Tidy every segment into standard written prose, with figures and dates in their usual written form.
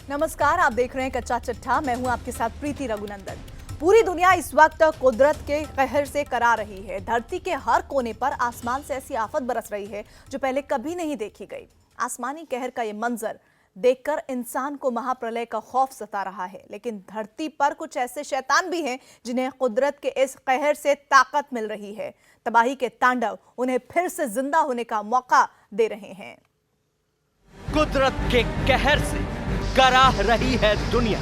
नमस्कार, आप देख रहे हैं कच्चा चिट्ठा। मैं हूं आपके साथ प्रीति रघुनंदन। पूरी दुनिया इस वक्त कुदरत के कहर से करा रही है। धरती के हर कोने पर आसमान से ऐसी आफत बरस रही है जो पहले कभी नहीं देखी गई। आसमानी कहर का ये मंजर देखकर इंसान को महाप्रलय का खौफ सता रहा है, लेकिन धरती पर कुछ ऐसे शैतान भी हैं जिन्हें कुदरत के इस कहर से ताकत मिल रही है। तबाही के तांडव उन्हें फिर से जिंदा होने का मौका दे रहे हैं। कुदरत के कहर से कराह रही है दुनिया।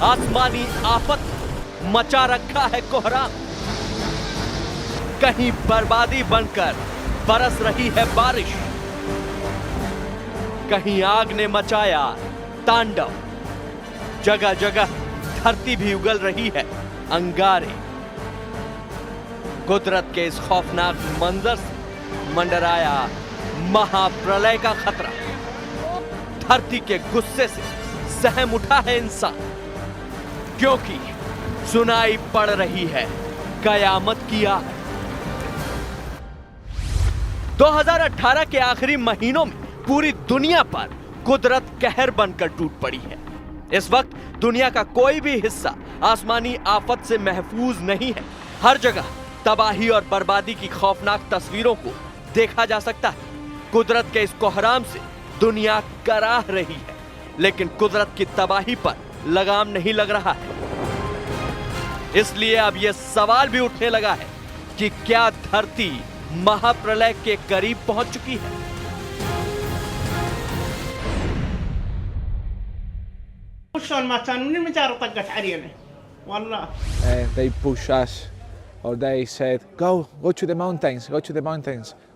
आसमानी आफत मचा रखा है कोहराम। कहीं बर्बादी बनकर बरस रही है बारिश, कहीं आग ने मचाया तांडव। जगह जगह धरती भी उगल रही है अंगारे। कुदरत के इस खौफनाक मंजर से मंडराया महाप्रलय का खतरा। धरती के गुस्से से सहम उठा है इंसान, क्योंकि सुनाई पड़ रही है कयामत की आहट। 2018 के आखिरी महीनों में पूरी दुनिया पर कुदरत कहर बनकर टूट पड़ी है। इस वक्त दुनिया का कोई भी हिस्सा आसमानी आफत से महफूज नहीं है। हर जगह तबाही और बर्बादी की खौफनाक तस्वीरों को देखा जा सकता है। कुदरत के इस कोहराम से दुनिया कराह रही है, लेकिन कुदरत की तबाही पर लगाम नहीं लग रहा है। इसलिए अब यह सवाल भी उठने लगा है कि क्या धरती महाप्रलय के करीब पहुंच चुकी है। They push us, or they said, go to the mountains, go to the mountains.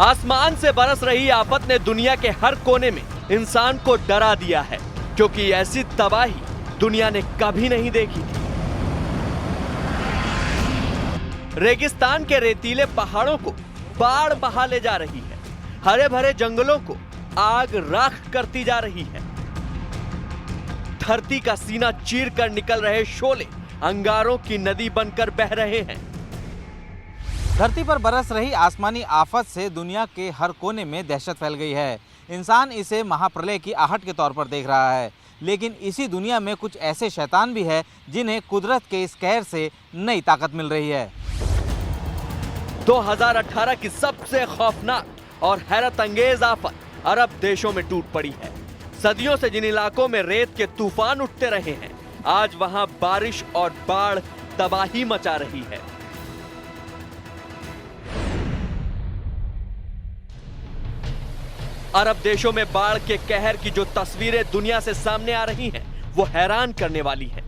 आसमान से बरस रही आफत ने दुनिया के हर कोने में इंसान को डरा दिया है, क्योंकि ऐसी तबाही दुनिया ने कभी नहीं देखी थी। रेगिस्तान के रेतीले पहाड़ों को बाढ़ बहा ले जा रही है। हरे भरे जंगलों को आग राख करती जा रही है। धरती का सीना चीर कर निकल रहे शोले अंगारों की नदी बनकर बह रहे हैं। धरती पर बरस रही आसमानी आफत से दुनिया के हर कोने में दहशत फैल गई है। इंसान इसे महाप्रलय की आहट के तौर पर देख रहा है, लेकिन इसी दुनिया में कुछ ऐसे शैतान भी हैं जिन्हें कुदरत के इस कहर से नई ताकत मिल रही है। 2018 की सबसे खौफनाक और हैरत अंगेज आफत अरब देशों में टूट पड़ी है। सदियों से जिन इलाकों में रेत के तूफान उठते रहे हैं, आज वहां बारिश और बाढ़ तबाही मचा रही है। अरब देशों में बाढ़ के कहर की जो तस्वीरें दुनिया से सामने आ रही हैं, वो हैरान करने वाली हैं।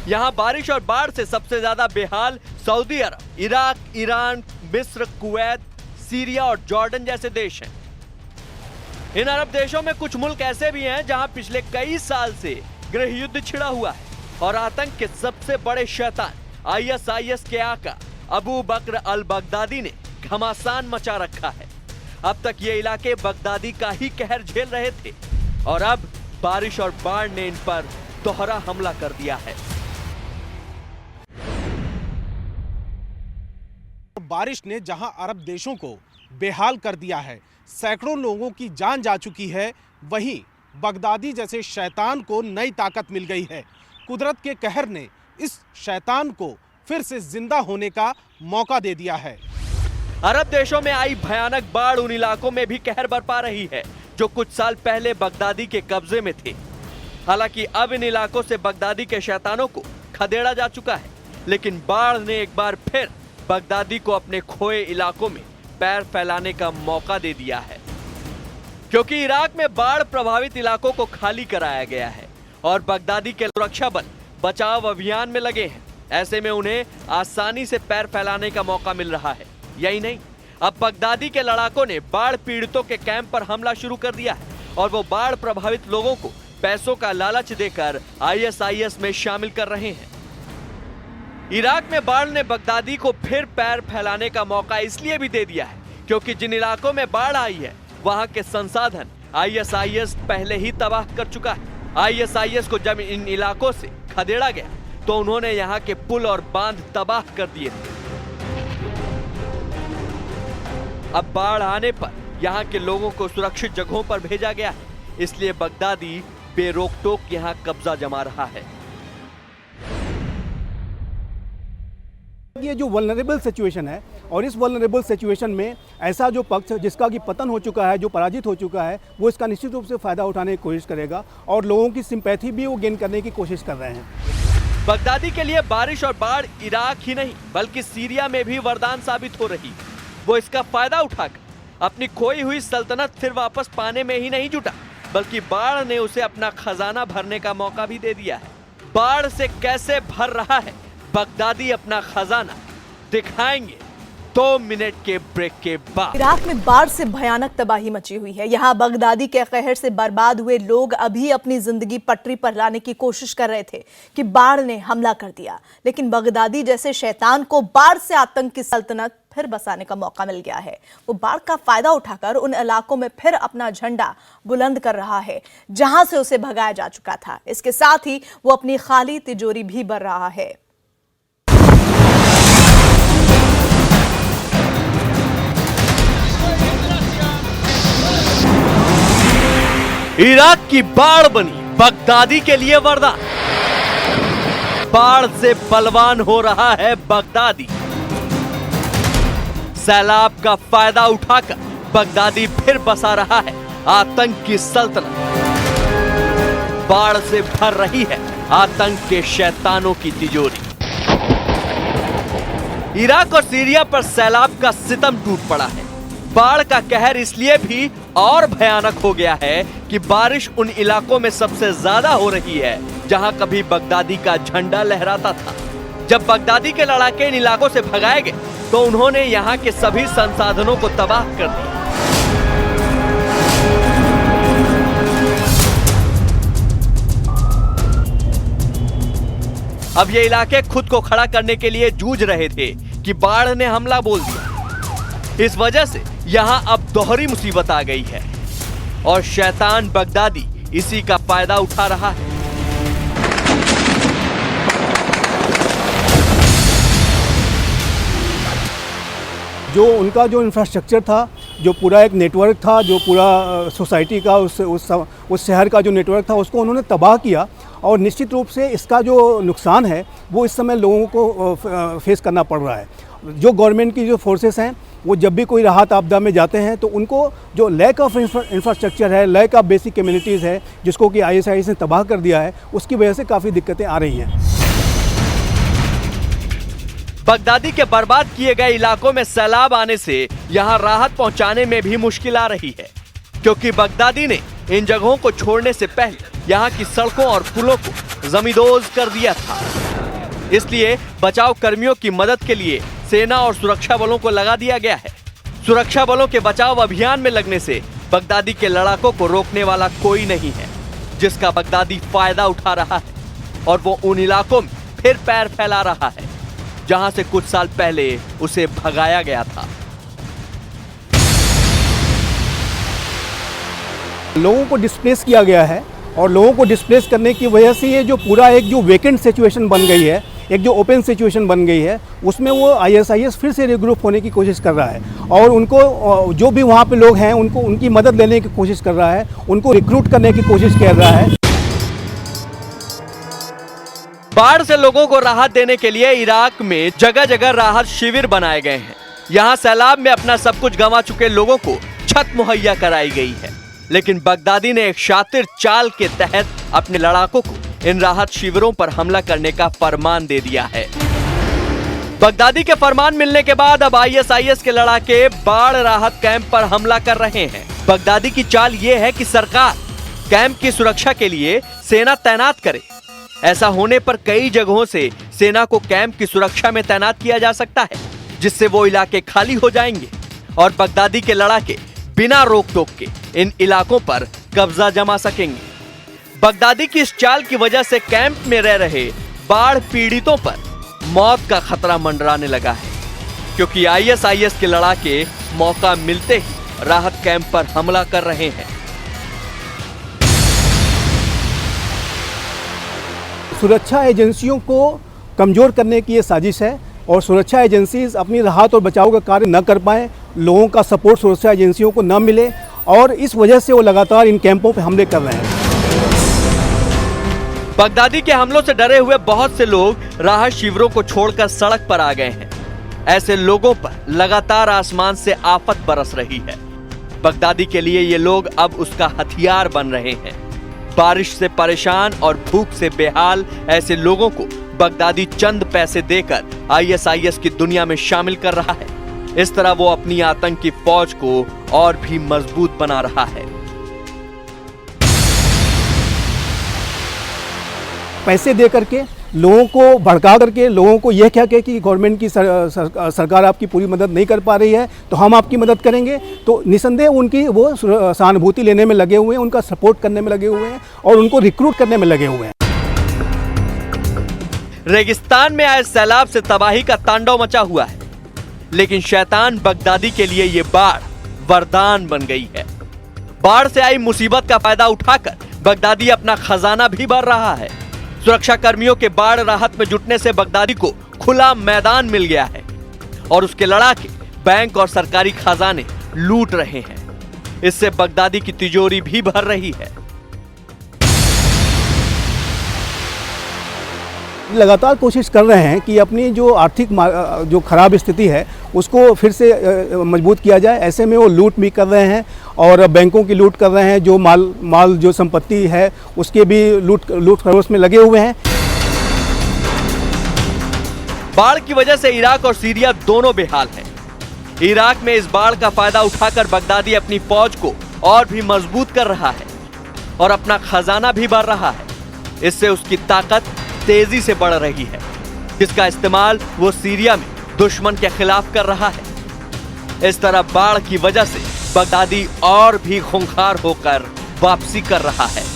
यहां बारिश और बाढ़ से सबसे ज्यादा बेहाल सऊदी अरब, इराक, ईरान, मिस्र, कुवैत, सीरिया और जॉर्डन जैसे देश हैं। इन अरब देशों में कुछ मुल्क ऐसे भी हैं जहां पिछले कई साल से गृह युद्ध छिड़ा हुआ है और आतंक के सबसे बड़े शैतान आईएसआईएस के आका अबू बकर अल बगदादी ने घमासान मचा रखा है। अब तक ये इलाके बगदादी का ही कहर झेल रहे थे और अब बारिश और बाढ़ ने इन पर दोहरा हमला कर दिया है। बारिश ने जहां अरब देशों को बेहाल कर दिया है, सैकड़ों लोगों की जान जा चुकी है, वहीं बगदादी जैसे शैतान को नई ताकत मिल गई है। कुदरत के कहर ने इस शैतान को फिर से जिंदा होने का मौका दे दिया है। अरब देशों में आई भयानक बाढ़ उन इलाकों में भी कहर बरपा रही है जो कुछ साल पहले बगदादी के कब्जे में थे। हालांकि अब इन इलाकों से बगदादी के शैतानों को खदेड़ा जा चुका है, लेकिन बाढ़ ने एक बार फिर बगदादी को अपने खोए इलाकों में पैर फैलाने का मौका दे दिया है, क्योंकि इराक में बाढ़ प्रभावित इलाकों को खाली कराया गया है और बगदादी के सुरक्षा बल बचाव अभियान में लगे हैं। ऐसे में उन्हें आसानी से पैर फैलाने का मौका मिल रहा है। यही नहीं, अब बगदादी के लड़ाकों ने बाढ़ पीड़ितों के कैंप पर हमला शुरू कर दिया है और वो बाढ़ प्रभावित लोगों को पैसों का लालच देकर आईएसआईएस में शामिल कर रहे हैं। इराक में बाढ़ ने बगदादी को फिर पैर फैलाने का मौका इसलिए भी दे दिया है क्योंकि जिन इलाकों में बाढ़ आई है वहां के संसाधन आईएसआईएस पहले ही तबाह कर चुका है। आईएसआईएस को जब इन इलाकों से खदेड़ा गया तो उन्होंने यहाँ के पुल और बांध तबाह कर दिए थे। अब बाढ़ आने पर यहाँ के लोगों को सुरक्षित जगहों पर भेजा गया है, इसलिए बगदादी बेरोक-टोक यहाँ कब्जा जमा रहा है। ये जो वल्नरेबल सिचुएशन है और इस वल्नरेबल सिचुएशन में ऐसा जो पक्ष जिसका कि पतन हो चुका है, जो पराजित हो चुका है, वो इसका निश्चित रूप से फ़ायदा उठाने की कोशिश करेगा और लोगों की सिंपैथी भी वो गेन करने की कोशिश कर रहे हैं। बगदादी के लिए बारिश और बाढ़ इराक ही नहीं बल्कि सीरिया में भी वरदान साबित हो रही। वो इसका फायदा उठाकर अपनी खोई हुई सल्तनत फिर वापस पाने में ही नहीं जुटा, बल्कि बाढ़ ने उसे अपना खजाना भरने का मौका भी दे दिया है। बाढ़ से कैसे भर रहा है बगदादी अपना खजाना, दिखाएंगे 2 मिनट के ब्रेक के बाद। इराक में बाढ़ से भयानक तबाही मची हुई है। यहाँ बगदादी के कहर से बर्बाद हुए लोग अभी अपनी जिंदगी पटरी पर लाने की कोशिश कर रहे थे कि बाढ़ ने हमला कर दिया, लेकिन बगदादी जैसे शैतान को बाढ़ से आतंक की सल्तनत फिर बसाने का मौका मिल गया है। वो बाढ़ का फायदा उठाकर उन इलाकों में फिर अपना झंडा बुलंद कर रहा है जहां से उसे भगाया जा चुका था। इसके साथ ही वो अपनी खाली तिजोरी भी भर रहा है। इराक की बाढ़ बनी बगदादी के लिए वरदान। बाढ़ से बलवान हो रहा है बगदादी। सैलाब का फायदा उठाकर बगदादी फिर बसा रहा है आतंक की सल्तनत। बाढ़ से भर रही है आतंक के शैतानों की तिजोरी। इराक और सीरिया पर सैलाब का सितम टूट पड़ा है। बाढ़ का कहर इसलिए भी और भयानक हो गया है कि बारिश उन इलाकों में सबसे ज्यादा हो रही है जहां कभी बगदादी का झंडा लहराता था। जब बगदादी के लड़ाके इन इलाकों से भगाए गए तो उन्होंने यहां के सभी संसाधनों को तबाह कर दिया। अब ये इलाके खुद को खड़ा करने के लिए जूझ रहे थे कि बाढ़ ने हमला बोल दिया। इस वजह से यहां अब दोहरी मुसीबत आ गई है और शैतान बगदादी इसी का फायदा उठा रहा है। जो उनका जो इंफ्रास्ट्रक्चर था, जो पूरा एक नेटवर्क था, जो पूरा सोसाइटी का उस शहर का जो नेटवर्क था, उसको उन्होंने तबाह किया और निश्चित रूप से इसका जो नुकसान है वो इस समय लोगों को फेस करना पड़ रहा है। जो गवर्नमेंट की जो फोर्सेस हैं वो जब भी कोई राहत आपदा में जाते हैं तो उनको जो लैक ऑफ इंफ्रास्ट्रक्चर है, लैक ऑफ बेसिक कम्युनिटीज़ है, जिसको कि ISIS ने तबाह कर दिया है, उसकी वजह से काफ़ी दिक्कतें आ रही हैं। बगदादी के बर्बाद किए गए इलाकों में सैलाब आने से यहां राहत पहुंचाने में भी मुश्किल आ रही है, क्योंकि बगदादी ने इन जगहों को छोड़ने से पहले यहां की सड़कों और पुलों को जमींदोज कर दिया था। इसलिए बचाव कर्मियों की मदद के लिए सेना और सुरक्षा बलों को लगा दिया गया है। सुरक्षा बलों के बचाव अभियान में लगने से बगदादी के लड़ाकों को रोकने वाला कोई नहीं है, जिसका बगदादी फायदा उठा रहा है और वो उन इलाकों में फिर पैर फैला रहा है जहां से कुछ साल पहले उसे भगाया गया था। लोगों को डिस्प्लेस किया गया है और लोगों को डिस्प्लेस करने की वजह से ये जो पूरा एक जो वेकेंट सिचुएशन बन गई है, एक जो ओपन सिचुएशन बन गई है, उसमें वो ISIS फिर से रिग्रुप होने की कोशिश कर रहा है और उनको जो भी वहाँ पे लोग हैं उनको उनकी मदद लेने की कोशिश कर रहा है, उनको रिक्रूट करने की कोशिश कर रहा है। बाढ़ से लोगों को राहत देने के लिए इराक में जगह जगह राहत शिविर बनाए गए हैं। यहाँ सैलाब में अपना सब कुछ गंवा चुके लोगों को छत मुहैया कराई गई है, लेकिन बगदादी ने एक शातिर चाल के तहत अपने लड़ाकों को इन राहत शिविरों पर हमला करने का फरमान दे दिया है। बगदादी के फरमान मिलने के बाद अब ISIS के लड़ाके बाढ़ राहत कैंप पर हमला कर रहे हैं। बगदादी की चाल ये है कि सरकार कैंप की सुरक्षा के लिए सेना तैनात करे। ऐसा होने पर कई जगहों से सेना को कैंप की सुरक्षा में तैनात किया जा सकता है, जिससे वो इलाके खाली हो जाएंगे और बगदादी के लड़ाके बिना रोक टोक के इन इलाकों पर कब्जा जमा सकेंगे। बगदादी की इस चाल की वजह से कैंप में रह रहे बाढ़ पीड़ितों पर मौत का खतरा मंडराने लगा है, क्योंकि ISIS के लड़ाके मौका मिलते ही राहत कैंप पर हमला कर रहे हैं। सुरक्षा एजेंसियों को कमज़ोर करने की ये साजिश है और सुरक्षा एजेंसीज अपनी राहत और बचाव का कार्य न कर पाएँ, लोगों का सपोर्ट सुरक्षा एजेंसियों को न मिले और इस वजह से वो लगातार इन कैंपों पर हमले कर रहे हैं। बगदादी के हमलों से डरे हुए बहुत से लोग राहत शिविरों को छोड़कर सड़क पर आ गए हैं। ऐसे लोगों पर लगातार आसमान से आफत बरस रही है। बगदादी के लिए ये लोग अब उसका हथियार बन रहे हैं। बारिश से परेशान और भूख से बेहाल ऐसे लोगों को बगदादी चंद पैसे देकर आईएसआईएस की दुनिया में शामिल कर रहा है। इस तरह वो अपनी आतंकी फौज को और भी मजबूत बना रहा है। पैसे दे करके लोगों को भड़का करके लोगों को यह क्या कहे कि गवर्नमेंट की सरकार आपकी पूरी मदद नहीं कर पा रही है तो हम आपकी मदद करेंगे, तो निसंदेह उनकी वो सहानुभूति लेने में लगे हुए हैं, उनका सपोर्ट करने में लगे हुए हैं और उनको रिक्रूट करने में लगे हुए हैं। रेगिस्तान में आए सैलाब से तबाही का तांडव मचा हुआ है, लेकिन शैतान बगदादी के लिए ये बाढ़ वरदान बन गई है। बाढ़ से आई मुसीबत का फायदा उठाकर बगदादी अपना खजाना भी भर रहा है। सुरक्षा कर्मियों के बाढ़ राहत में जुटने से बगदादी को खुला मैदान मिल गया है और उसके लड़ाके बैंक और सरकारी खजाने लूट रहे हैं। इससे बगदादी की तिजोरी भी भर रही है। लगातार कोशिश कर रहे हैं कि अपनी जो आर्थिक जो खराब स्थिति है उसको फिर से मजबूत किया जाए। ऐसे में वो लूट भी कर रहे हैं और बैंकों की लूट कर रहे हैं, जो माल जो संपत्ति है उसके भी लूट खरोश में लगे हुए हैं। बाढ़ की वजह से इराक और सीरिया दोनों बेहाल हैं। इराक में इस बाढ़ का फायदा उठाकर बगदादी अपनी फौज को और भी मजबूत कर रहा है और अपना खजाना भी भर रहा है। इससे उसकी ताकत तेजी से बढ़ रही है, जिसका इस्तेमाल वो सीरिया में दुश्मन के खिलाफ कर रहा है। इस तरह बाढ़ की वजह से बगदादी और भी खूंखार होकर वापसी कर रहा है।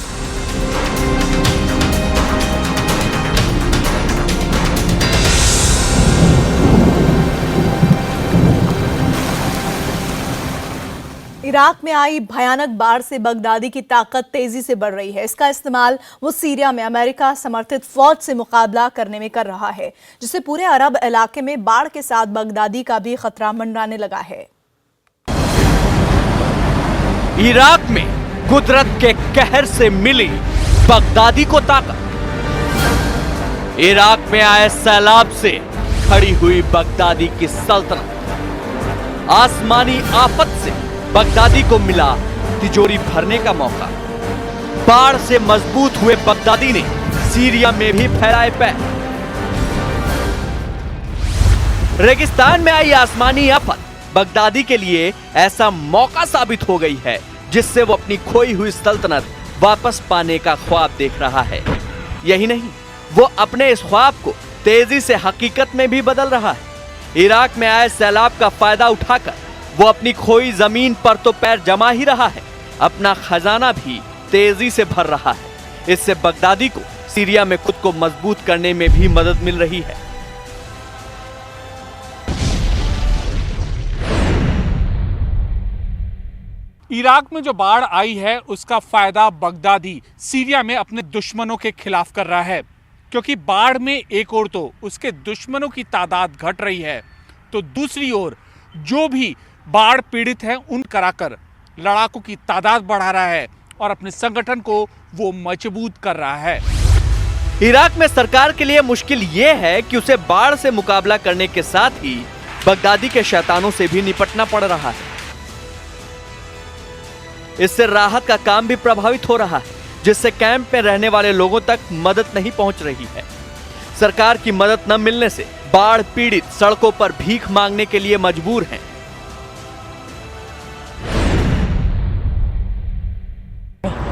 इराक में आई भयानक बाढ़ से बगदादी की ताकत तेजी से बढ़ रही है। इसका इस्तेमाल वो सीरिया में अमेरिका समर्थित फौज से मुकाबला करने में कर रहा है, जिससे पूरे अरब इलाके में बाढ़ के साथ बगदादी का भी खतरा मंडराने लगा है। इराक में कुदरत के कहर से मिली बगदादी को ताकत। इराक में आए सैलाब से खड़ी हुई बगदादी की सल्तनत। आसमानी आफत से बगदादी को मिला तिजोरी भरने का मौका। बाढ़ से मजबूत हुए बगदादी ने सीरिया में भी फैलाए पैर। रेगिस्तान में आई आसमानी आफत बगदादी के लिए ऐसा मौका साबित हो गई है, जिससे वो अपनी खोई हुई सल्तनत वापस पाने का ख्वाब देख रहा है। यही नहीं, वो अपने इस ख्वाब को तेजी से हकीकत में भी बदल रहा है। इराक में आए सैलाब का फायदा उठाकर वो अपनी खोई जमीन पर तो पैर जमा ही रहा है, अपना खजाना भी तेजी से भर रहा है। इससे बगदादी को सीरिया में खुद को मजबूत करने में भी मदद मिल रही है। इराक में जो बाढ़ आई है उसका फायदा बगदादी सीरिया में अपने दुश्मनों के खिलाफ कर रहा है, क्योंकि बाढ़ में एक ओर तो उसके दुश्मनों की तादाद घट रही है, तो दूसरी ओर जो भी बाढ़ पीड़ित हैं उन कराकर लड़ाकों की तादाद बढ़ा रहा है और अपने संगठन को वो मजबूत कर रहा है। इराक में सरकार के लिए मुश्किल ये है कि उसे बाढ़ से मुकाबला करने के साथ ही बगदादी के शैतानों से भी निपटना पड़ रहा है। इससे राहत का काम भी प्रभावित हो रहा है, जिससे कैंप में रहने वाले लोगों तक मदद नहीं पहुंच रही है। सरकार की मदद न मिलने से बाढ़ पीड़ित सड़कों पर भीख मांगने के लिए मजबूर हैं।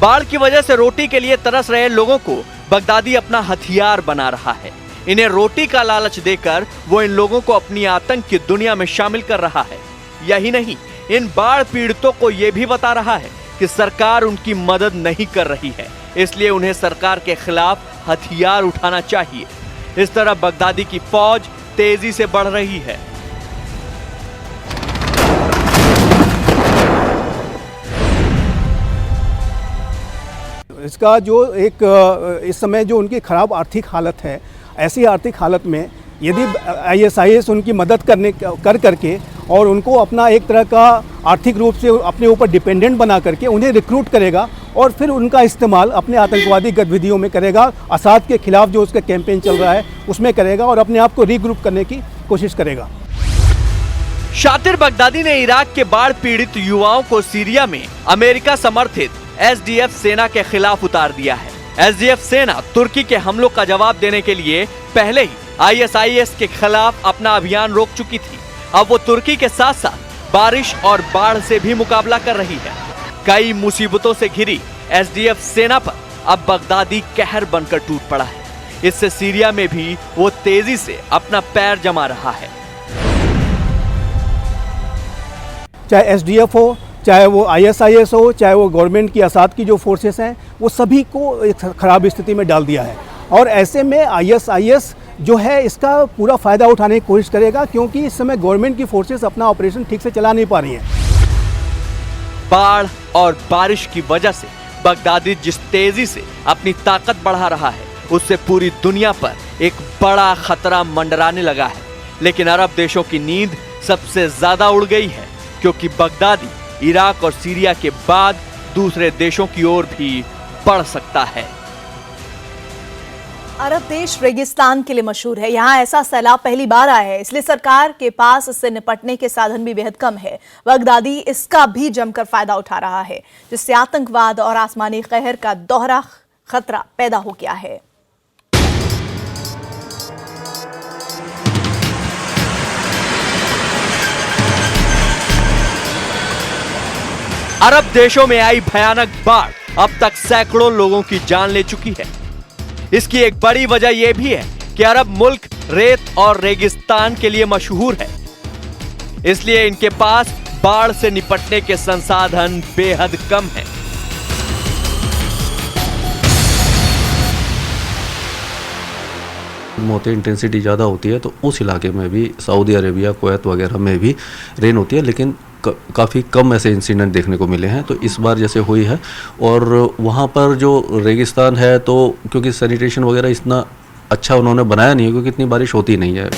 बाढ़ की वजह से रोटी के लिए तरस रहे लोगों को बगदादी अपना हथियार बना रहा है। इन्हें रोटी का लालच देकर वो इन लोगों को अपनी आतंक की दुनिया में शामिल कर रहा है। यही नहीं, इन बाढ़ पीड़ितों को ये भी बता रहा है कि सरकार उनकी मदद नहीं कर रही है, इसलिए उन्हें सरकार के खिलाफ हथियार उठाना चाहिए। इस तरह बगदादी की फौज तेजी से बढ़ रही है। इसका जो एक इस समय जो उनकी ख़राब आर्थिक हालत है, ऐसी आर्थिक हालत में यदि ISIS उनकी मदद करके और उनको अपना एक तरह का आर्थिक रूप से अपने ऊपर डिपेंडेंट बना करके उन्हें रिक्रूट करेगा और फिर उनका इस्तेमाल अपने आतंकवादी गतिविधियों में करेगा, असाद के खिलाफ जो उसका कैंपेन चल रहा है उसमें करेगा और अपने आप को रीग्रुप करने की कोशिश करेगा। शातिर बगदादी ने इराक के बाढ़ पीड़ित युवाओं को सीरिया में अमेरिका समर्थित SDF सेना के खिलाफ उतार दिया है। SDF सेना तुर्की के हमलों का जवाब देने के लिए पहले ही ISIS के खिलाफ अपना अभियान रोक चुकी थी। अब वो तुर्की के साथ साथ बारिश और बाढ़ से भी मुकाबला कर रही है। कई मुसीबतों से घिरी SDF सेना पर अब बगदादी कहर बनकर टूट पड़ा है। इससे सीरिया में भी वो तेजी से अपना पैर जमा रहा है। चाहे SDF हो, चाहे वो ISIS हो, चाहे वो गवर्नमेंट की असाद की जो फोर्सेस हैं, वो सभी को एक खराब स्थिति में डाल दिया है। और ऐसे में ISIS जो है इसका पूरा फ़ायदा उठाने की कोशिश करेगा, क्योंकि इस समय गवर्नमेंट की फोर्सेस अपना ऑपरेशन ठीक से चला नहीं पा रही हैं। बाढ़ और बारिश की वजह से बगदादी जिस तेजी से अपनी ताकत बढ़ा रहा है, उससे पूरी दुनिया पर एक बड़ा खतरा मंडराने लगा है। लेकिन अरब देशों की नींद सबसे ज्यादा उड़ गई है, क्योंकि बगदादी इराक और सीरिया के बाद दूसरे देशों की ओर भी बढ़ सकता है। अरब देश रेगिस्तान के लिए मशहूर है। यहाँ ऐसा सैलाब पहली बार आया है, इसलिए सरकार के पास इससे निपटने के साधन भी बेहद कम है। बगदादी इसका भी जमकर फायदा उठा रहा है, जिससे आतंकवाद और आसमानी कहर का दोहरा खतरा पैदा हो गया है। अरब देशों में आई भयानक बाढ़ अब तक सैकड़ों लोगों की जान ले चुकी है। इसकी एक बड़ी वजह यह भी है कि अरब मुल्क रेत और रेगिस्तान के लिए मशहूर है, इसलिए इनके पास बाढ़ से निपटने के संसाधन बेहद कम हैं। मोटे इंटेंसिटी ज़्यादा होती है, तो उस इलाके में भी सऊदी अरेबिया, कुवैत वगैरह में भी रेन होती है, लेकिन काफ़ी कम ऐसे इंसिडेंट देखने को मिले हैं। तो इस बार जैसे हुई है, और वहाँ पर जो रेगिस्तान है, तो क्योंकि सैनिटेशन वगैरह इतना अच्छा उन्होंने बनाया नहीं है, क्योंकि इतनी बारिश होती नहीं है।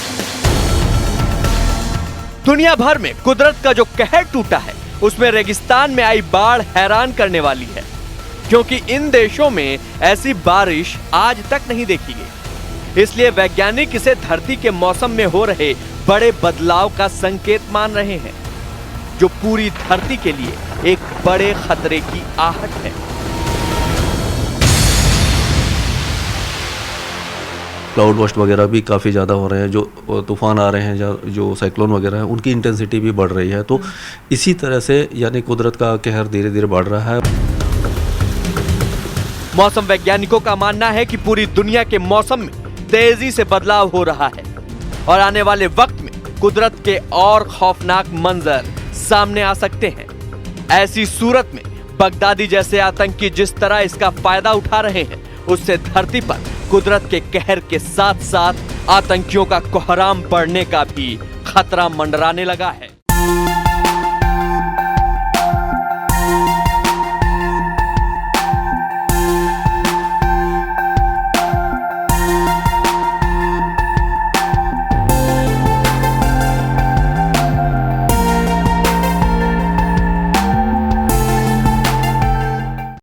दुनिया भर में कुदरत का जो कहर टूटा है, उसमें रेगिस्तान में आई बाढ़ हैरान करने वाली है, क्योंकि इन देशों में ऐसी बारिश आज तक नहीं देखी गई। इसलिए वैज्ञानिक इसे धरती के मौसम में हो रहे बड़े बदलाव का संकेत मान रहे हैं, जो पूरी धरती के लिए एक बड़े खतरे की आहट है। क्लाउड बस्ट वगैरह भी काफ़ी ज़्यादा हो रहे हैं, जो तूफान आ रहे हैं, जो साइक्लोन वगैरह हैं, उनकी इंटेंसिटी भी बढ़ रही है। तो इसी तरह से यानी कुदरत का कहर धीरे धीरे बढ़ रहा है। मौसम वैज्ञानिकों का मानना है कि पूरी दुनिया के मौसम में तेजी से बदलाव हो रहा है और आने वाले वक्त में कुदरत के और खौफनाक मंजर सामने आ सकते हैं। ऐसी सूरत में बगदादी जैसे आतंकी जिस तरह इसका फायदा उठा रहे हैं, उससे धरती पर कुदरत के कहर के साथ साथ आतंकियों का कोहराम बढ़ने का भी खतरा मंडराने लगा है।